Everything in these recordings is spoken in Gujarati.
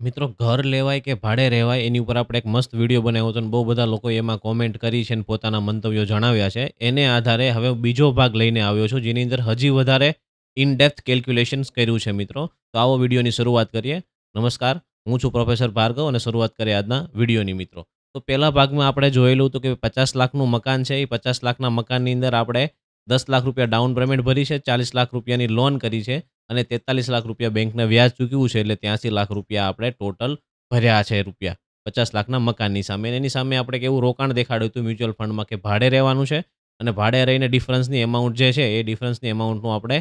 મિત્રો ઘર લેવાય કે ભાડે રહેવાય એની ઉપર આપણે એક મસ્ત વિડીયો બનાવ્યો હતો અને બહુ બધા લોકોએ એમાં કોમેન્ટ કરી છે અને પોતાના મંતવ્યો જણાવ્યા છે. એને આધારે હવે બીજો ભાગ લઈને આવ્યો છું જેની અંદર હજી વધારે ઇન ડેપ્થ કેલ્ક્યુલેશન્સ કર્યું છે મિત્રો. તો આવો વિડીયોની શરૂઆત કરીએ. નમસ્કાર, હું છું પ્રોફેસર ભાર્ગવ અને શરૂઆત કરીએ આજના વિડીયોની મિત્રો. તો પહેલા ભાગમાં આપણે જોયેલું હતું કે 50 લાખનું મકાન છે. એ 50 લાખના મકાનની અંદર આપણે 10 લાખ રૂપિયા ડાઉન પેમેન્ટ ભરી છે, 40 લાખ રૂપિયાની લોન કરી છે અને 43 લાખ રૂપિયા બેંકને વ્યાજ ચૂક્યું છે. એટલે 83 લાખ રૂપિયા આપણે ટોટલ ભર્યા છે રૂપિયા 50 લાખના મકાનની સામે. અને એની સામે આપણે કેવું રોકાણ દેખાડ્યું હતું મ્યુચ્યુઅલ ફંડમાં કે ભાડે રહેવાનું છે અને ભાડે રહીને ડિફરન્સની એમાઉન્ટ જે છે એ ડિફરન્સની એમાઉન્ટનું આપણે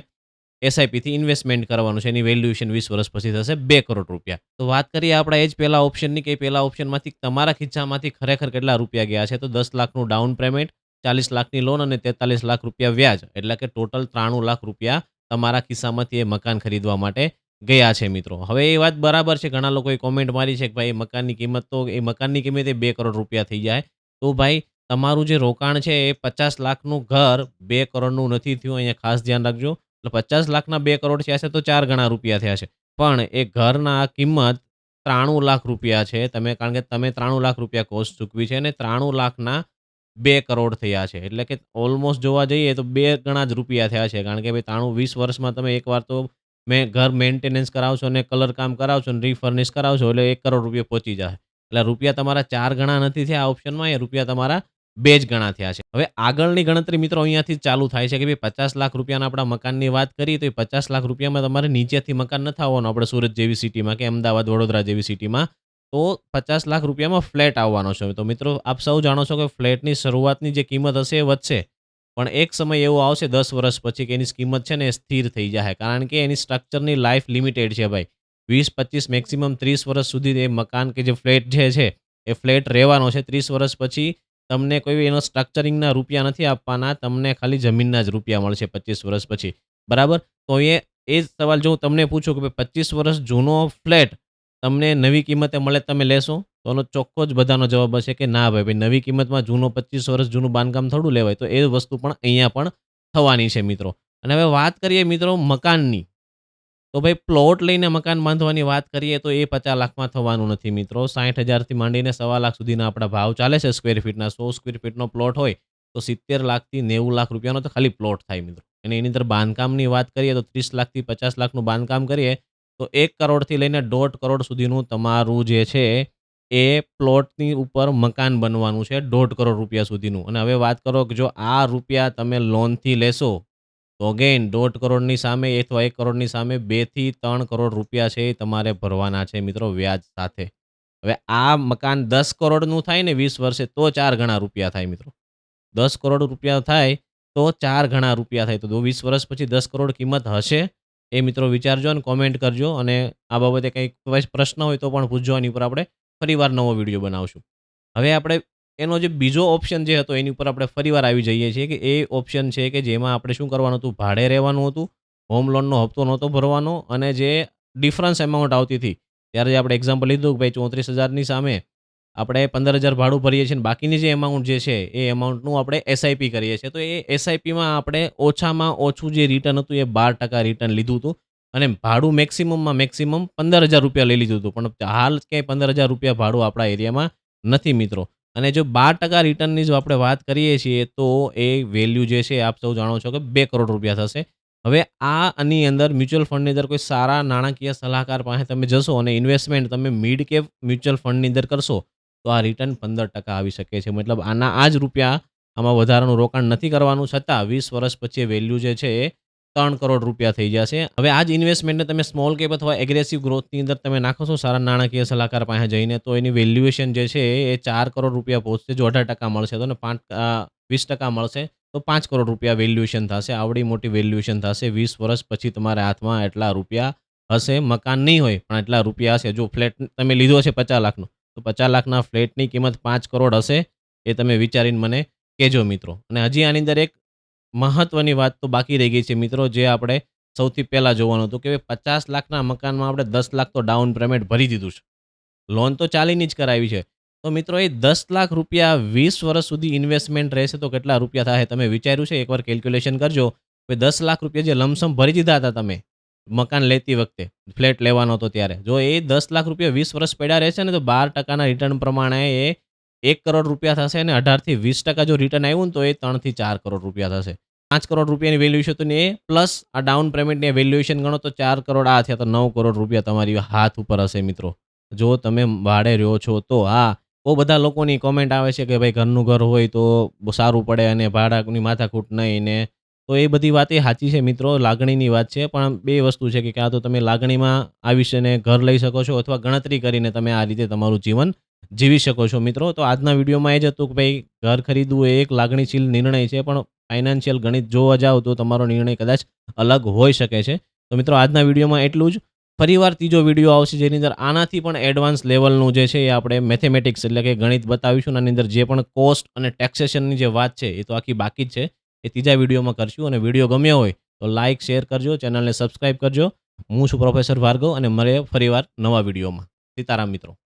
એસઆઈપીથી ઇન્વેસ્ટમેન્ટ કરવાનું છે. એની વેલ્યુએશન 20 વર્ષ પછી થશે 2 કરોડ રૂપિયા. તો વાત કરીએ આપણે એ જ પહેલા ઓપ્શનની કે પહેલા ઓપ્શનમાંથી તમારા ખિસ્સામાંથી ખરેખર કેટલા રૂપિયા ગયા છે. તો 10 લાખનું ડાઉન પેમેન્ટ, 40 લાખની લોન અને 43 લાખ રૂપિયા વ્યાજ, એટલે કે ટોટલ 93 લાખ રૂપિયા તમારા ખિસ્સામાંથી એ મકાન ખરીદવા માટે ગયા છે મિત્રો. હવે એ વાત બરાબર છે. ઘણા લોકોએ કોમેન્ટ મારી છે કે ભાઈ મકાનની કિંમત એ 2 કરોડ રૂપિયા થઈ જાય. તો ભાઈ તમારું જે રોકાણ છે એ 50 લાખનું ઘર 2 કરોડનું નથી થયું. અહીંયા ખાસ ધ્યાન રાખજો. એટલે 50 લાખના 2 કરોડ થયા છે તો 4 ગણા રૂપિયા થયા છે. પણ એ ઘરના કિંમત 93 લાખ રૂપિયા છે. કારણ કે તમે 93 લાખ રૂપિયા કોસ્ટ ચૂકવી છે અને 93 લાખના 2 કરોડ થયા છે. એટલે કે ઓલમોસ્ટ જોવા જઈએ તો 2 ગણા જ રૂપિયા થયા છે. કારણ કે ભાઈ 20 વર્ષમાં તમે એકવાર તો ઘર મેન્ટેનન્સ કરાવશો અને કલર કામ કરાવશો અને રિફર્નિશ કરાવશો એટલે 1 કરોડ રૂપિયા પહોંચી જાય. એટલે રૂપિયા તમારા 4 ગણા નથી થયા આ ઓપ્શનમાં, એ રૂપિયા તમારા 2 જ ગણા થયા છે. હવે આગળની ગણતરી મિત્રો અહીંયાથી જ ચાલુ થાય છે કે ભાઈ 50 લાખ રૂપિયાના આપણા મકાનની વાત કરીએ તો એ 50 લાખ રૂપિયામાં તમારે નીચેથી મકાન નથી આવવાનું. આપણે સુરત જેવી સિટીમાં કે અમદાવાદ, વડોદરા જેવી સિટીમાં તો 50 લાખ રૂપિયામાં ફ્લેટ આવવાનો છે. તો મિત્રો આપ સૌ જાણો છો કે ફ્લેટની શરૂઆતની જે કિંમત હશે એ વધશે. પણ એક સમય એવો આવશે 10 વર્ષ પછી કે એની કિંમત છે ને એ સ્થિર થઈ જાય. કારણ કે એની સ્ટ્રક્ચરની લાઈફ લિમિટેડ છે ભાઈ. 20-25 મેક્સિમમ 30 વર્ષ સુધી એ મકાન કે જે ફ્લેટ જે છે એ ફ્લેટ રહેવાનો છે. 30 વર્ષ પછી તમને કોઈ એનો સ્ટ્રક્ચરિંગના રૂપિયા નથી આપવાના. તમને ખાલી જમીનના જ રૂપિયા મળશે 25 વર્ષ પછી. બરાબર? તો એ જ સવાલ જો હું તમને પૂછું કે ભાઈ 25 વર્ષ જૂનો ફ્લેટ તમને નવી કિંમતે મળે તમે લેશો? તો એનો ચોખ્ખો જ બધાનો જવાબ હશે કે ના ભાઈ, નવી કિંમતમાં જૂનો 25 વર્ષ જૂનું બાંધકામ થોડું લેવાય. તો એ વસ્તુ પણ અહીંયા પણ થવાની છે મિત્રો. અને હવે વાત કરીએ મિત્રો મકાનની. તો ભાઈ પ્લોટ લઈને મકાન બાંધવાની વાત કરીએ તો એ 50 લાખમાં થવાનું નથી મિત્રો. 60,000થી માંડીને 1.25 લાખ સુધીના આપણા ભાવ ચાલે છે સ્ક્વેર ફીટના. 100 સ્ક્વેર ફીટનો પ્લોટ હોય તો 70 લાખથી 90 લાખ રૂપિયાનો તો ખાલી પ્લોટ થાય મિત્રો. અને એની અંદર બાંધકામની વાત કરીએ તો 30 લાખથી 50 લાખનું બાંધકામ કરીએ તો 1 કરોડથી લઈને 1.5 કરોડ સુધીનું તમારું જે છે એ પ્લોટની ઉપર મકાન બનવાનું છે. 1.5 કરોડ રૂપિયા સુધીનું. અને હવે વાત કરો કે જો આ રૂપિયા તમે લોનથી લેશો તો અગેન 1.5 કરોડની સામે અથવા 1 કરોડની સામે 2 થી 3 કરોડ રૂપિયા છે એ તમારે ભરવાના છે મિત્રો વ્યાજ સાથે. હવે આ મકાન 10 કરોડનું થાય ને 20 વર્ષે તો 4 ગણા રૂપિયા થાય મિત્રો. 10 કરોડ રૂપિયા થાય તો 4 ગણા રૂપિયા થાય. તો 20 વર્ષ પછી 10 કરોડ કિંમત હશે? એ મિત્રો વિચારજો અને કોમેન્ટ કરજો. અને આ બાબતે કંઈક પ્રશ્ન હોય તો પણ પૂછજો. એની ઉપર આપણે ફરીવાર નવો વિડીયો બનાવશું. હવે આપણે એનો જે બીજો ઓપ્શન જે હતો એની ઉપર આપણે ફરીવાર આવી જઈએ છીએ કે એ ઓપ્શન છે કે જેમાં આપણે શું કરવાનું હતું, ભાડે રહેવાનું હતું, હોમ લોનનો હપ્તો નહોતો ભરવાનો અને જે ડિફરન્સ એમાઉન્ટ આવતી હતી ત્યારે જે આપણે એક્ઝામ્પલ લીધું કે ભાઈ 34,000ની સામે આપણે 15,000 ભાડું ભરીએ છીએ અને બાકીની જે એમાઉન્ટ જે છે એ એમાઉન્ટનું આપણે એસઆઈપી કરીએ છીએ. તો એ એસઆઈપીમાં આપણે ઓછામાં ઓછું જે રિટર્ન હતું એ 12% રિટર્ન લીધું હતું અને ભાડું મેક્સિમમમાં મેક્સિમમ 15,000 રૂપિયા લઈ લીધું હતું. પણ હાલ ક્યાંય 15,000 રૂપિયા ભાડું આપણા એરિયામાં નથી મિત્રો. અને જો 12% રિટર્નની જો આપણે વાત કરીએ છીએ તો એ વેલ્યુ જે છે આપ સૌ જાણો છો કે 2 કરોડ રૂપિયા થશે. હવે આની અંદર મ્યુચ્યુઅલ ફંડની અંદર કોઈ સારા નાણાકીય સલાહકાર પાસે તમે જશો અને ઇન્વેસ્ટમેન્ટ તમે મિડ કેપ મ્યુચ્યુઅલ ફંડની અંદર કરશો તો આ રિટર્ન 15% આવી શકે છે. મતલબ આ જ રૂપિયા આમાં વધારાનું રોકાણ નથી કરવાનું, છતાં 20 વર્ષ પછી વેલ્યુ જે છે એ 3 કરોડ રૂપિયા થઈ જશે. હવે આ જ ઇન્વેસ્ટમેન્ટને તમે સ્મોલ કેપ અથવા એગ્રેસિવ ગ્રોથની અંદર તમે નાખો છો સારા નાણાકીય સલાહકાર પાસે જઈને તો એની વેલ્યુએશન જે છે એ 4 કરોડ રૂપિયા પહોંચશે. જો 18% મળશે તો ને 20% મળશે તો 5 કરોડ રૂપિયા વેલ્યુએશન થશે. આવડી મોટી વેલ્યુએશન થશે. 20 વર્ષ પછી તમારા હાથમાં એટલા રૂપિયા હશે. મકાન નહીં હોય પણ એટલા રૂપિયા હશે. જો ફ્લેટ તમે લીધો છે 50 લાખનો તો 50 લાખના ફ્લેટની કિંમત 5 કરોડ હશે. એ તમે વિચારીને મને કહેજો મિત્રો. અને હજી આની અંદર એક મહત્વની વાત તો બાકી રહી ગઈ છે મિત્રો, જે આપણે સૌથી પહેલા જોવાનું હતું કે 50 લાખના મકાનમાં આપણે 10 લાખ તો ડાઉન પેમેન્ટ ભરી દીધું છે. લોન તો ચાલીની જ કરાવી છે. તો મિત્રો એ 10 લાખ રૂપિયા 20 વર્ષ સુધી ઇન્વેસ્ટમેન્ટ રહેશે તો કેટલા રૂપિયા થાય તમે વિચાર્યું છે? એકવાર કેલ્ક્યુલેશન કરજો. 10 લાખ રૂપિયા જે લમસમ ભરી દીધા હતા તમે મકાન લેતી વખતે, ફ્લેટ લેવાનો હતો ત્યારે. જો એ 10 લાખ રૂપિયા 20 વર્ષ પડ્યા રહેશે ને, તો 12% રિટર્ન પ્રમાણે એ 1 કરોડ રૂપિયા થશે અને 18% થી 20% જો રિટર્ન આવ્યું ને, તો એ 3 થી 4 કરોડ રૂપિયા થશે. 5 કરોડ રૂપિયાની વેલ્યુએશન તો ને એ પ્લસ આ ડાઉન પેમેન્ટની વેલ્યુએશન ગણો તો 4 કરોડ આ થયા, તો 9 કરોડ રૂપિયા તમારી હાથ ઉપર હશે મિત્રો. જો તમે ભાડે રહ્યો છો તો. હા, બહુ બધા લોકોની કોમેન્ટ આવે છે કે ભાઈ ઘરનું ઘર હોય તો બહુ સારું પડે અને ભાડાની માથાકૂટ નહીં ને. તો એ બધી વાત એ સાચી છે મિત્રો, લાગણીની વાત છે. પણ બે વસ્તુ છે કે કાં તો તમે લાગણીમાં આવીને ઘર લઈ શકો છો, અથવા ગણતરી કરીને તમે આ રીતે તમારું જીવન જીવી શકો છો મિત્રો. તો આજના વિડીયોમાં એ જ હતું કે ભાઈ ઘર ખરીદવું એ એક લાગણીશીલ નિર્ણય છે, પણ ફાઇનાન્શિયલ ગણિત જોવા જાવ તો તમારો નિર્ણય કદાચ અલગ હોઈ શકે છે. તો મિત્રો આજના વિડીયોમાં એટલું જ. ફરીવાર ત્રીજો વિડીયો આવશે જેની અંદર આનાથી પણ એડવાન્સ લેવલનું જે છે એ આપણે મેથેમેટિક્સ એટલે કે ગણિત બતાવીશું. આની અંદર જે પણ કોસ્ટ અને ટેક્સેશનની જે વાત છે એ તો આખી બાકી જ છે, એ ત્રીજા વિડીયોમાં કરશું. અને વિડીયો ગમ્યો હોય તો લાઇક શેર કરજો, ચેનલને સબસ્ક્રાઇબ કરજો. હું છું પ્રોફેસર ભાર્ગવ અને મળે ફરીવાર નવા વિડીયોમાં. સીતારામ મિત્રો.